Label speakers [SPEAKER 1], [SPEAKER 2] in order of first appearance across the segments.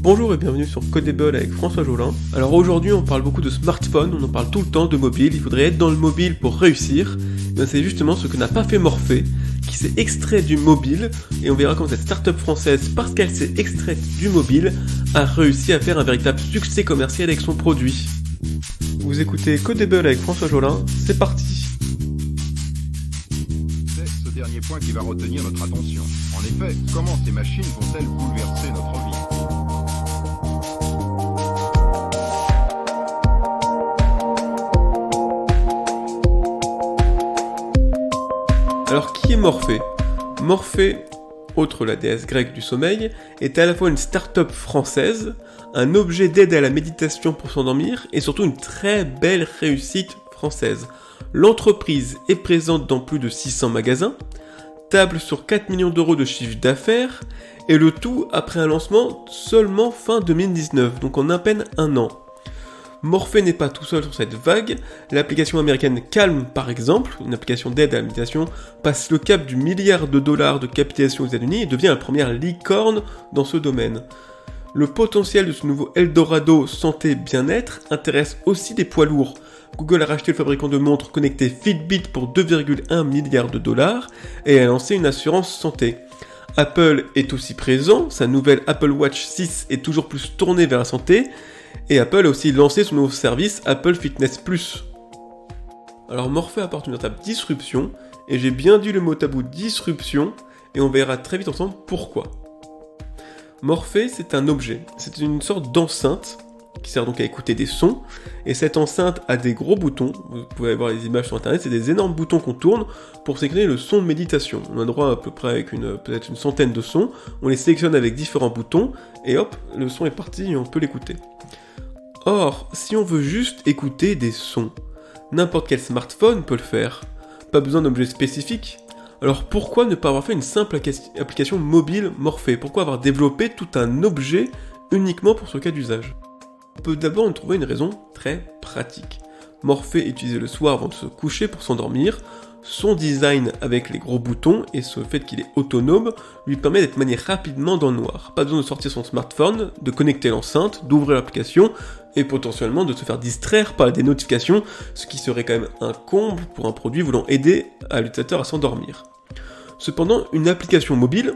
[SPEAKER 1] Bonjour et bienvenue sur Codable avec François Jolin. Alors aujourd'hui on parle beaucoup de smartphone, on en parle tout le temps de mobile, il faudrait être dans le mobile pour réussir. Et c'est justement ce que n'a pas fait Morphée, qui s'est extrait du mobile, et on verra comment cette start-up française, parce qu'elle s'est extraite du mobile, a réussi à faire un véritable succès commercial avec son produit. Vous écoutez Codable avec François Jolin, c'est parti.
[SPEAKER 2] C'est ce dernier point qui va retenir notre attention. En effet, comment ces machines vont-elles bouleverser notre vie ?
[SPEAKER 1] Alors qui est Morphée ? Morphée, autre la déesse grecque du sommeil, est à la fois une start-up française, un objet d'aide à la méditation pour s'endormir et surtout une très belle réussite française. L'entreprise est présente dans plus de 600 magasins, table sur 4 millions d'euros de chiffre d'affaires et le tout après un lancement seulement fin 2019, donc en à peine un an. Morphée n'est pas tout seul sur cette vague, l'application américaine Calm par exemple, une application d'aide à la méditation, passe le cap du milliard de dollars de capitalisation aux États-Unis et devient la première licorne dans ce domaine. Le potentiel de ce nouveau Eldorado santé bien-être intéresse aussi des poids lourds. Google a racheté le fabricant de montres connectées Fitbit pour 2,1 milliards de dollars et a lancé une assurance santé. Apple est aussi présent, sa nouvelle Apple Watch 6 est toujours plus tournée vers la santé, et Apple a aussi lancé son nouveau service Apple Fitness Plus. Alors Morphée apporte une véritable disruption, et j'ai bien dit le mot tabou disruption, et on verra très vite ensemble pourquoi. Morphée, c'est un objet, c'est une sorte d'enceinte, qui sert donc à écouter des sons, et cette enceinte a des gros boutons, vous pouvez voir les images sur internet, c'est des énormes boutons qu'on tourne pour sélectionner le son de méditation. On a droit à peu près avec peut-être une centaine de sons, on les sélectionne avec différents boutons, et hop, le son est parti et on peut l'écouter. Or, si on veut juste écouter des sons, n'importe quel smartphone peut le faire, pas besoin d'objet spécifique. Alors pourquoi ne pas avoir fait une simple application mobile Morphée ? Pourquoi avoir développé tout un objet uniquement pour ce cas d'usage ? On peut d'abord trouver une raison très pratique. Morphée est utilisé le soir avant de se coucher pour s'endormir, son design avec les gros boutons et ce fait qu'il est autonome lui permet d'être manié rapidement dans le noir. Pas besoin de sortir son smartphone, de connecter l'enceinte, d'ouvrir l'application et potentiellement de se faire distraire par des notifications, ce qui serait quand même un comble pour un produit voulant aider l'utilisateur à s'endormir. Cependant, une application mobile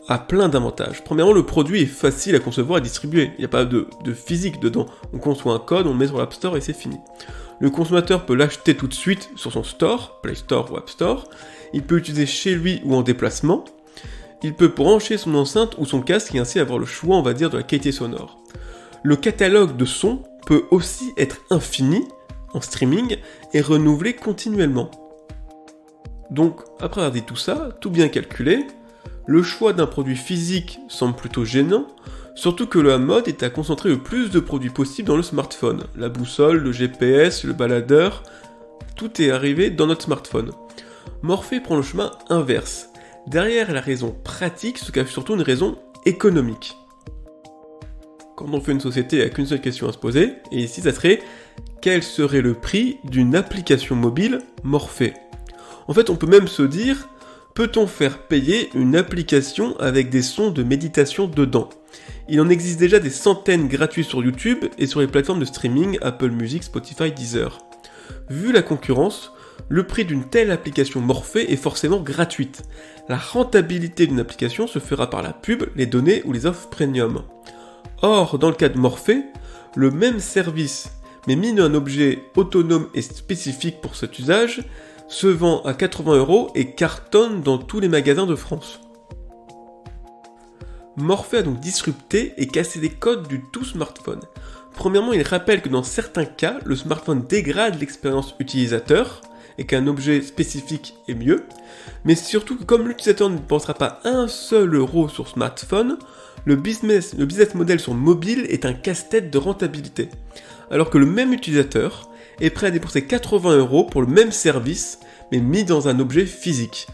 [SPEAKER 1] a plein d'avantages. Premièrement, le produit est facile à concevoir et distribuer. Il n'y a pas de physique dedans. On conçoit un code, on le met sur l'App Store et c'est fini. Le consommateur peut l'acheter tout de suite sur son store, Play Store ou App Store. Il peut l'utiliser chez lui ou en déplacement. Il peut brancher son enceinte ou son casque et ainsi avoir le choix, on va dire, de la qualité sonore. Le catalogue de sons peut aussi être infini en streaming et renouvelé continuellement. Donc, après avoir dit tout ça, tout bien calculé, le choix d'un produit physique semble plutôt gênant, surtout que la mode est à concentrer le plus de produits possible dans le smartphone. La boussole, le GPS, le baladeur, tout est arrivé dans notre smartphone. Morphée prend le chemin inverse. Derrière la raison pratique se cache surtout une raison économique. Quand on fait une société, il n'y a qu'une seule question à se poser, et ici ça serait quel serait le prix d'une application mobile Morphée ? En fait, on peut même se dire, peut-on faire payer une application avec des sons de méditation dedans ? Il en existe déjà des centaines gratuits sur YouTube et sur les plateformes de streaming Apple Music, Spotify, Deezer. Vu la concurrence, le prix d'une telle application Morphée est forcément gratuite. La rentabilité d'une application se fera par la pub, les données ou les offres premium. Or, dans le cas de Morphée, le même service, mais mis dans un objet autonome et spécifique pour cet usage, se vend à 80€ et cartonne dans tous les magasins de France. Morphée a donc disrupté et cassé les codes du tout smartphone. Premièrement, il rappelle que dans certains cas, le smartphone dégrade l'expérience utilisateur et qu'un objet spécifique est mieux, mais surtout que comme l'utilisateur ne dépensera pas un seul euro sur smartphone, le business model sur mobile est un casse-tête de rentabilité. Alors que le même utilisateur est prêt à dépenser 80€ pour le même service, mais mis dans un objet physique.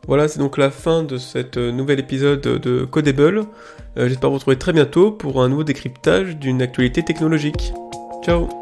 [SPEAKER 1] Voilà, c'est donc la fin de cet nouvel épisode de Codable. J'espère vous retrouver très bientôt pour un nouveau décryptage d'une actualité technologique. Ciao!